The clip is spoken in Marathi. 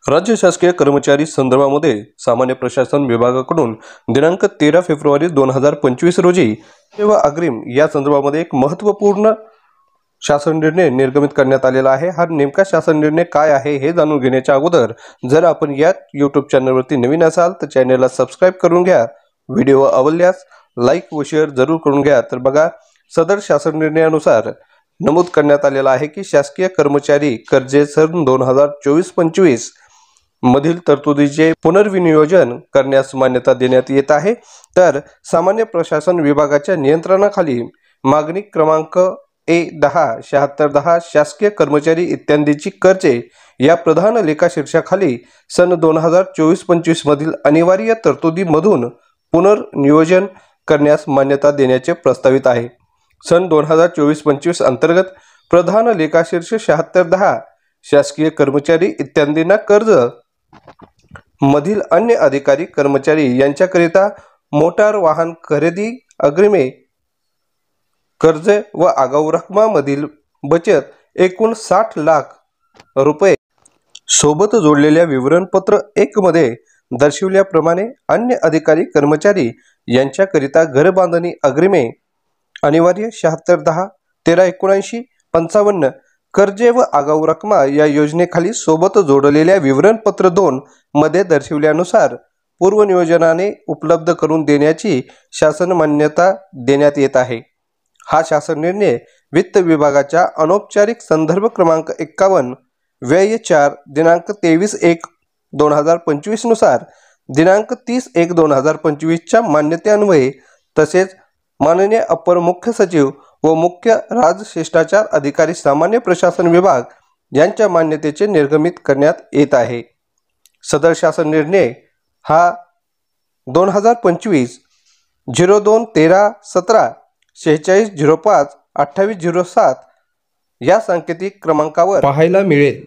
राज्य शासकीय कर्मचारी संदर्भामध्ये सामान्य प्रशासन विभागाकडून दिनांक 13 फेब्रुवारी 2025 रोजी सेवा अग्रिम या संदर्भामध्ये एक महत्त्वपूर्ण शासन निर्णय निर्गमित करण्यात आलेला आहे। हा नेमका शासन निर्णय काय आहे हे जाणून घेण्याच्या अगोदर जर आपण या YouTube चॅनलवरती नवीन असाल तर चॅनलला सबस्क्राइब करून घ्या। व्हिडिओ आवडल्यास लाईक व शेअर जरूर करून घ्या। तर बघा, सदर शासन निर्णयानुसार नमूद करण्यात आलेला आहे की शासकीय कर्मचारी कर्जे सन 2024-25 मधील तरतुदीचे पुनर्विनियोजन करण्यास मान्यता देण्यात येत आहे। तर सामान्य प्रशासन विभागाच्या नियंत्रणाखाली मागणी क्रमांक A10 7610 शासकीय कर्मचारी इत्यादींची कर्जे या प्रधान लेखा शीर्षकाखाली सन 2024-25 मधील अनिवार्य तरतुदीमधून पुनर्नियोजन करण्यास मान्यता देण्याचे प्रस्तावित आहे। सन 2024-25 अंतर्गत प्रधान लेखा शीर्ष 7610 शासकीय कर्मचारी इत्यादींना कर्ज मधील अन्य अधिकारी कर्मचारी यांच्याकरिता मोटार वाहन खरेदी अग्रिमे कर्ज व आगाऊ रकमामधील बचत एकूण 60 लाख रुपये सोबत जोडलेल्या विवरणपत्र 1 मध्ये दर्शविल्याप्रमाणे अन्य अधिकारी कर्मचारी यांच्याकरिता घर बांधणी अग्रिमे अनिवार्य 7610 1379 55 कर्जे व आगाऊ रकमा या योजनेखाली सोबत जोडलेल्या विवरणपत्र 2 मध्ये दर्शविल्यानुसार पूर्वनियोजनाने उपलब्ध करून देण्याची शासन मान्यता देण्यात येत आहे। हा शासन निर्णय वित्त विभागाच्या अनौपचारिक संदर्भ क्रमांक 51 व्यय 4 दिनांक 23/1/2025 नुसार दिनांक 30/1/2025 च्या मान्यतेन्वये तसेच माननीय अपर मुख्य सचिव व मुख्य राजशिष्टाचार अधिकारी सामान्य प्रशासन विभाग यांच्या मान्यतेचे निर्गमित करण्यात येत आहे। सदर शासन निर्णय हा 2025 02-13-17 4605 2807 या सांकेतिक क्रमांकावर पाहायला मिळेल।